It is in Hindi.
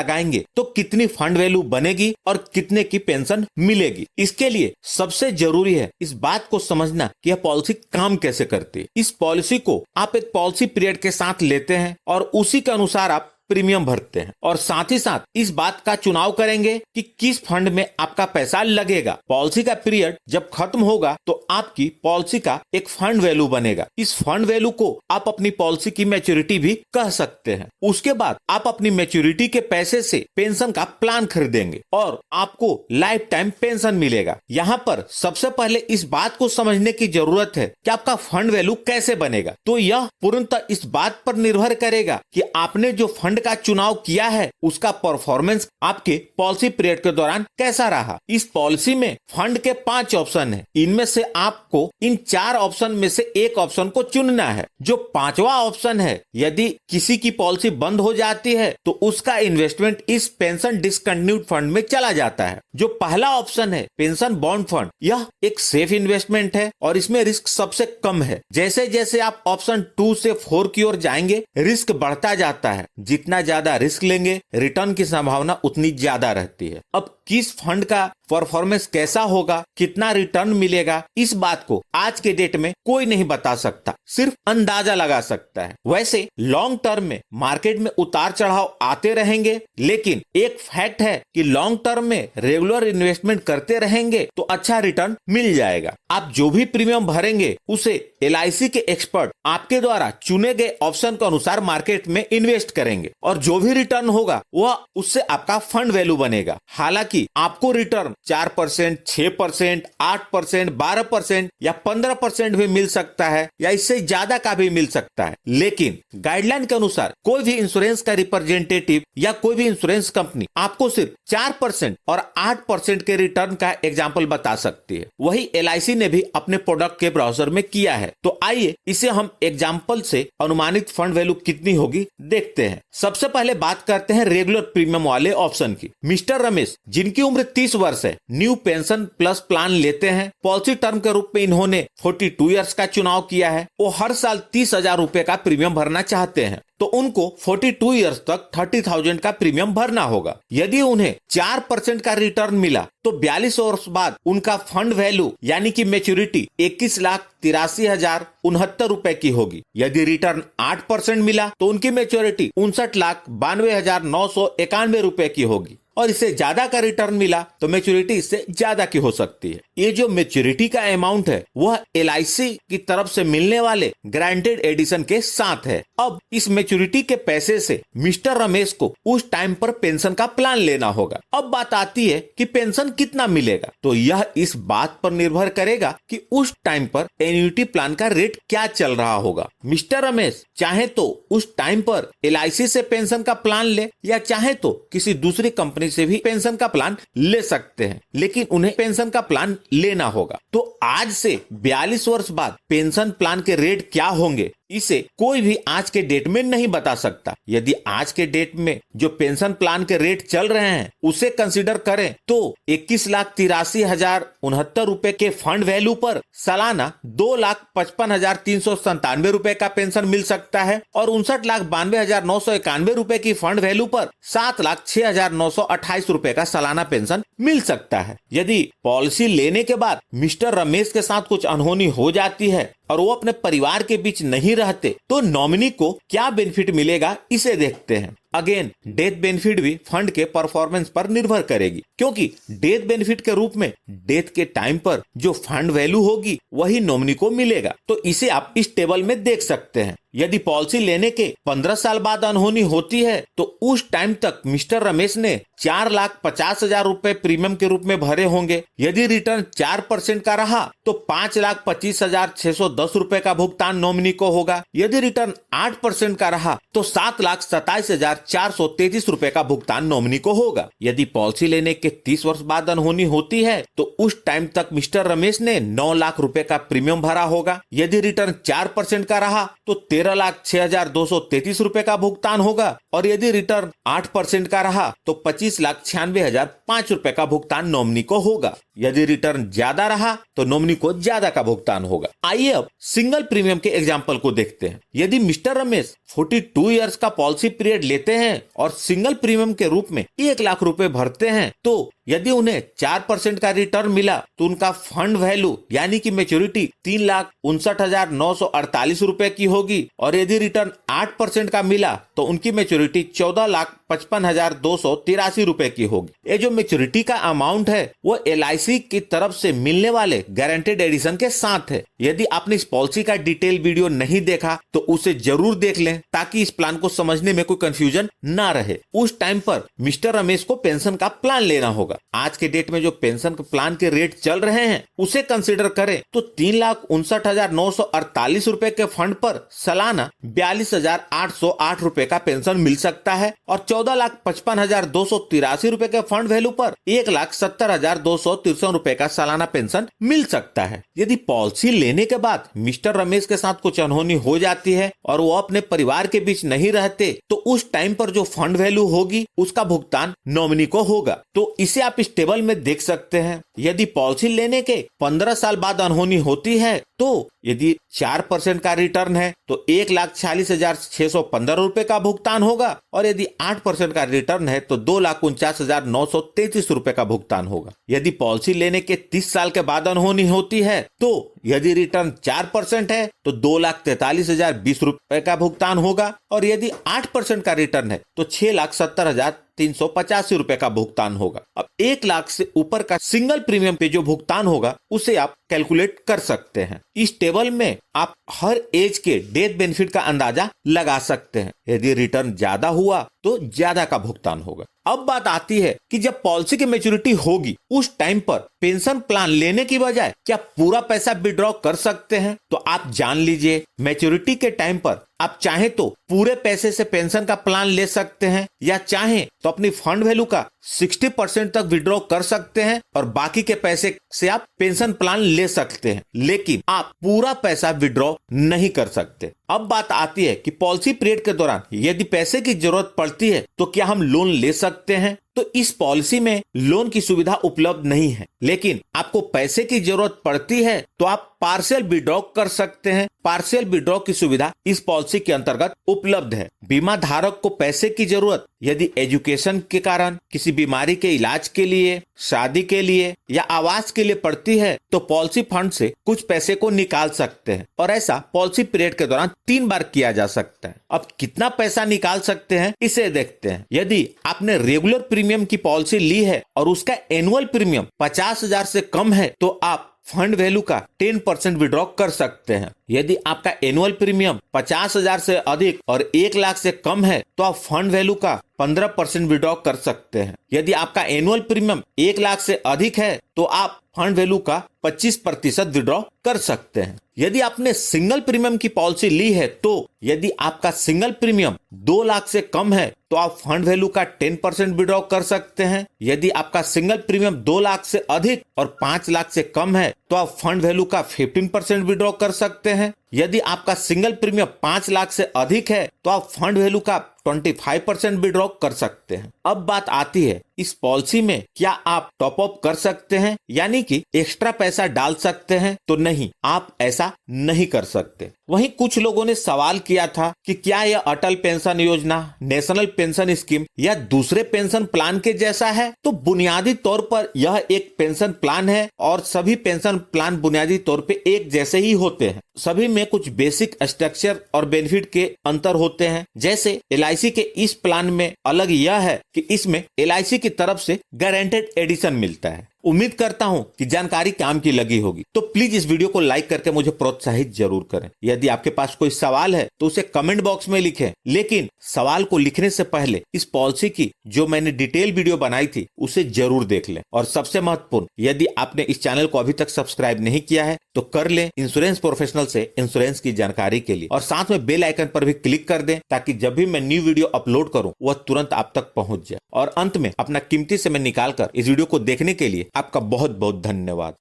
लगाएंगे तो कितनी फंड वैल्यू बनेगी और कितने की पेंशन मिलेगी। इसके लिए सबसे जरूरी है इस बात को समझना कि यह पॉलिसी काम कैसे करती है। इस पॉलिसी को आप एक पॉलिसी पीरियड के साथ लेते हैं और उसी के अनुसार आप प्रीमियम भरते हैं और साथ ही साथ इस बात का चुनाव करेंगे कि किस फंड में आपका पैसा लगेगा। पॉलिसी का पीरियड जब खत्म होगा तो आपकी पॉलिसी का एक फंड वैल्यू बनेगा। इस फंड वैल्यू को आप अपनी पॉलिसी की मैच्योरिटी भी कह सकते हैं। उसके बाद आप अपनी मैच्योरिटी के पैसे से पेंशन का प्लान खरीदेंगे और आपको लाइफ टाइम पेंशन मिलेगा। यहाँ पर सबसे पहले इस बात को समझने की जरूरत है कि आपका फंड वैल्यू कैसे बनेगा। तो यह पूर्णतः इस बात पर निर्भर करेगा कि आपने जो फंड का चुनाव किया है उसका परफॉर्मेंस आपके पॉलिसी पीरियड के दौरान कैसा रहा। इस पॉलिसी में फंड के 5 ऑप्शन हैं। इनमें से आपको इन 4 ऑप्शन में से एक ऑप्शन को चुनना है। जो 5वां ऑप्शन है, यदि किसी की पॉलिसी बंद हो जाती है तो उसका इन्वेस्टमेंट इस पेंशन डिसकंटिन्यूड फंड में चला जाता है। जो पहला ऑप्शन है पेंशन बॉन्ड फंड, यह एक सेफ इन्वेस्टमेंट है और इसमें रिस्क सबसे कम है। जैसे जैसे आप ऑप्शन 2 से 4 की ओर जाएंगे रिस्क बढ़ता जाता है। जितना ज्यादा रिस्क लेंगे रिटर्न की संभावना उतनी ज्यादा रहती है। अब किस फंड का परफॉर्मेंस कैसा होगा, कितना रिटर्न मिलेगा, इस बात को आज के डेट में कोई नहीं बता सकता, सिर्फ अंदाजा लगा सकता है। वैसे लॉन्ग टर्म में मार्केट में उतार चढ़ाव आते रहेंगे, लेकिन एक फैक्ट है कि लॉन्ग टर्म में रेगुलर इन्वेस्टमेंट करते रहेंगे तो अच्छा रिटर्न मिल जाएगा। आप जो भी प्रीमियम भरेंगे उसे LIC के एक्सपर्ट आपके द्वारा चुने गए ऑप्शन के अनुसार मार्केट में इन्वेस्ट करेंगे और जो भी रिटर्न होगा वह उससे आपका फंड वैल्यू बनेगा। हालांकि आपको रिटर्न 4%, 6%, 8%, 12% या 15% भी मिल सकता है या इससे ज्यादा का भी मिल सकता है, लेकिन गाइडलाइन के अनुसार कोई भी इंश्योरेंस का रिप्रेजेंटेटिव या कोई भी इंश्योरेंस कंपनी आपको सिर्फ 4% और 8% के रिटर्न का एग्जाम्पल बता सकती है। वही LIC ने भी अपने प्रोडक्ट के ब्राउजर में किया है। तो आइए इसे हम एग्जाम्पल से अनुमानित फंड वैल्यू कितनी होगी देखते हैं। सबसे पहले बात करते हैं रेगुलर प्रीमियम वाले ऑप्शन की। मिस्टर रमेश, जिनकी उम्र 30 वर्ष है, न्यू पेंशन प्लस प्लान लेते हैं। पॉलिसी टर्म के रूप में इन्होंने 42 इयर्स का चुनाव किया है। वो हर साल 30,000 रुपए का प्रीमियम भरना चाहते हैं तो उनको 42 इयर्स तक 30,000 का प्रीमियम भरना होगा। यदि उन्हें 4% का रिटर्न मिला तो 42 वर्ष बाद उनका फंड वैल्यू यानी कि मैच्योरिटी 21,83,069 रुपए की होगी। यदि रिटर्न 8% मिला तो उनकी मैच्योरिटी 59,92,991 रुपए की होगी और इससे ज्यादा का रिटर्न मिला तो मैच्योरिटी इससे ज्यादा की हो सकती है। ये जो मैच्योरिटी का अमाउंट है वह LIC की तरफ से मिलने वाले ग्रांटेड एडिशन के साथ है। अब इस मैच्योरिटी के पैसे से मिस्टर रमेश को उस टाइम पर पेंशन का प्लान लेना होगा। अब बात आती है कि पेंशन कितना मिलेगा, तो यह इस बात पर निर्भर करेगा कि उस टाइम पर एन्युटी प्लान का रेट क्या चल रहा होगा। मिस्टर रमेश चाहे तो उस टाइम पर LIC से पेंशन का प्लान ले या चाहे तो किसी दूसरी कंपनी से भी पेंशन का प्लान ले सकते हैं, लेकिन उन्हें पेंशन का प्लान लेना होगा। तो आज से 42 वर्ष बाद पेंशन प्लान के रेट क्या होंगे इसे कोई भी आज के डेट में नहीं बता सकता। यदि आज के डेट में जो पेंशन प्लान के रेट चल रहे हैं उसे कंसीडर करें तो 21,83,069 रुपए के फंड वैल्यू पर सालाना 2,55,397 रुपए का पेंशन मिल सकता है और 59,92,991 रुपए की फंड वैल्यू पर 7,06,928 रुपए का सालाना पेंशन मिल सकता है। यदि पॉलिसी लेने के बाद मिस्टर रमेश के साथ कुछ अनहोनी हो जाती है और वो अपने परिवार के बीच नहीं रहते तो नॉमिनी को क्या बेनिफिट मिलेगा इसे देखते हैं। अगेन डेथ बेनिफिट भी फंड के परफॉर्मेंस पर निर्भर करेगी, क्योंकि डेथ बेनिफिट के रूप में डेथ के टाइम पर जो फंड वैल्यू होगी वही नॉमिनी को मिलेगा। तो इसे आप इस टेबल में देख सकते हैं। यदि पॉलिसी लेने के 15 साल बाद अनहोनी होती है तो उस टाइम तक मिस्टर रमेश ने 4,50,000 रुपए प्रीमियम के रूप में भरे होंगे। यदि रिटर्न 4% का रहा तो 5,25,610 रुपए का भुगतान नॉमिनी को होगा। यदि रिटर्न 8% का रहा तो 7,27,433 रुपए का भुगतान नॉमिनी को होगा। यदि पॉलिसी लेने के 30 वर्ष बाद अनहोनी होती है तो उस टाइम तक मिस्टर रमेश ने 9 लाख रुपए का प्रीमियम भरा होगा। यदि रिटर्न 4% का रहा तो 13,06,233 रुपए का भुगतान होगा और यदि रिटर्न 8% का रहा तो 25,96,005 रुपए का भुगतान नॉमिनी को होगा। यदि रिटर्न ज्यादा रहा तो नॉमिनी को ज्यादा का भुगतान होगा। आइए अब सिंगल प्रीमियम के एग्जाम्पल को देखते हैं। यदि मिस्टर रमेश 42 इयर्स का पॉलिसी पीरियड लेते लेते हैं और सिंगल प्रीमियम के रूप में 1 लाख रुपए भरते हैं तो यदि उन्हें 4% का रिटर्न मिला तो उनका फंड वैल्यू यानी कि मैच्योरिटी 3,59,948 रुपए की होगी और यदि रिटर्न 8% का मिला तो उनकी मैच्योरिटी 14,55,283 रुपए की होगी। ये जो मैच्योरिटी का अमाउंट है वो LIC की तरफ से मिलने वाले गारंटेड एडिशन के साथ है। यदि आपने इस पॉलिसी का डिटेल वीडियो नहीं देखा तो उसे जरूर देख लें ताकि इस प्लान को समझने में कोई कंफ्यूजन ना रहे। उस टाइम पर मिस्टर रमेश को पेंशन का प्लान लेना होगा। आज के डेट में जो पेंशन के प्लान के रेट चल रहे हैं उसे कंसीडर करें तो 3,59,948 रुपए के फंड पर सालाना 42,808 रुपए का पेंशन मिल सकता है और 14,55,283 रुपए के फंड वैल्यू पर 1,70,263 रुपए का सालाना पेंशन मिल सकता है। यदि पॉलिसी लेने के बाद मिस्टर रमेश के साथ कुछ अनहोनी हो जाती है और वो अपने परिवार के बीच नहीं रहते तो उस टाइम पर जो फंड वैल्यू होगी उसका भुगतान नॉमिनी को होगा। तो इसे आप इस टेबल में देख सकते हैं। यदि पॉलिसी लेने के 15 साल बाद अनहोनी होती है तो यदि 4% का रिटर्न है तो 1,46,615 रुपए का भुगतान होगा और यदि 8% का रिटर्न है तो 2,49,933 रुपए का भुगतान होगा। यदि पॉलिसी लेने के 30 साल के बाद अनहोनी होती है तो यदि रिटर्न 4% है तो 2,43,020 रुपए का भुगतान होगा और यदि 8% का रिटर्न है तो 6,70,385 रुपए का भुगतान होगा। अब 1 लाख से ऊपर का सिंगल प्रीमियम पे जो भुगतान होगा उसे आप कैलकुलेट कर सकते हैं। इस टेबल में आप हर एज के डेथ बेनिफिट का अंदाजा लगा सकते हैं। यदि रिटर्न ज्यादा हुआ तो ज्यादा का भुगतान होगा। अब बात आती है कि जब पॉलिसी की मैच्योरिटी होगी उस टाइम पर पेंशन प्लान लेने की बजाय क्या पूरा पैसा विड्रॉ कर सकते हैं? तो आप जान लीजिए मैच्योरिटी के टाइम पर आप चाहें तो पूरे पैसे से पेंशन का प्लान ले सकते हैं या चाहें तो अपनी फंड वैल्यू का 60% तक विड्रॉ कर सकते हैं और बाकी के पैसे से आप पेंशन प्लान ले सकते हैं, लेकिन आप पूरा पैसा विड्रॉ नहीं कर सकते। अब बात आती है कि पॉलिसी पीरियड के दौरान यदि पैसे की जरूरत पड़ती है तो क्या हम लोन ले सकते हैं? तो इस पॉलिसी में लोन की सुविधा उपलब्ध नहीं है, लेकिन आपको पैसे की जरूरत पड़ती है तो आप पार्शियल विड्रॉ कर सकते हैं। पार्शियल विड्रॉ की सुविधा इस पॉलिसी के अंतर्गत उपलब्ध है। बीमा धारक को पैसे की जरूरत यदि एजुकेशन के कारण, किसी बीमारी के इलाज के लिए, शादी के लिए या आवास के लिए पड़ती है तो पॉलिसी फंड से कुछ पैसे को निकाल सकते हैं और ऐसा पॉलिसी पीरियड के दौरान 3 बार किया जा सकता है। अब कितना पैसा निकाल सकते हैं इसे देखते हैं। यदि आपने रेगुलर प्रीमियम की पॉलिसी ली है और उसका एनुअल प्रीमियम 50,000 से कम है तो आप फंड वैल्यू का 10% विड्रॉ कर सकते हैं। यदि आपका एनुअल प्रीमियम 50,000 से अधिक और 1 लाख से कम है तो आप फंड वैल्यू का 15% विड्रॉ कर सकते हैं। यदि आपका एनुअल प्रीमियम 1 लाख से अधिक है तो आप फंड वैल्यू का 25% विड्रॉ कर सकते हैं। यदि आपने सिंगल प्रीमियम की पॉलिसी ली है तो यदि आपका सिंगल प्रीमियम 2 लाख से कम है तो आप फंड वैल्यू का 10% विड्रॉ कर सकते हैं। यदि आपका सिंगल प्रीमियम 2 लाख से अधिक और 5 लाख से कम है तो आप फंड वैल्यू का 15% विड्रॉ कर सकते हैं। यदि आपका सिंगल प्रीमियम 5 लाख से अधिक है तो आप फंड वैल्यू का 25% विड्रॉ कर सकते हैं। अब बात आती है इस पॉलिसी में क्या आप टॉप अप कर सकते हैं यानी कि एक्स्ट्रा पैसा डाल सकते हैं? तो नहीं, आप ऐसा नहीं कर सकते। वहीं कुछ लोगों ने सवाल किया था कि क्या यह अटल पेंशन योजना, नेशनल पेंशन स्कीम या दूसरे पेंशन प्लान के जैसा है? तो बुनियादी तौर पर यह एक पेंशन प्लान है और सभी पेंशन प्लान बुनियादी तौर पे एक जैसे ही होते हैं। सभी में कुछ बेसिक स्ट्रक्चर और बेनिफिट के अंतर होते हैं। जैसे LIC के इस प्लान में अलग यह है कि इसमें LIC की तरफ से गारंटेड एडिशन मिलता है। उम्मीद करता हूं कि जानकारी काम की लगी होगी, तो प्लीज इस वीडियो को लाइक करके मुझे प्रोत्साहित जरूर करें। यदि आपके पास कोई सवाल है तो उसे कमेंट बॉक्स में लिखें, लेकिन सवाल को लिखने से पहले इस पॉलिसी की जो मैंने डिटेल वीडियो बनाई थी उसे जरूर देख लें। और सबसे महत्वपूर्ण, यदि आपने इस चैनल को अभी तक सब्सक्राइब नहीं किया है तो कर लें इंश्योरेंस प्रोफेशनल से इंश्योरेंस की जानकारी के लिए, और साथ में बेल आइकन पर भी क्लिक कर दें ताकि जब भी मैं न्यू वीडियो अपलोड करूं वह तुरंत आप तक पहुंच जाए। और अंत में अपना कीमती समय निकालकर इस वीडियो को देखने के लिए आपका बहुत बहुत धन्यवाद।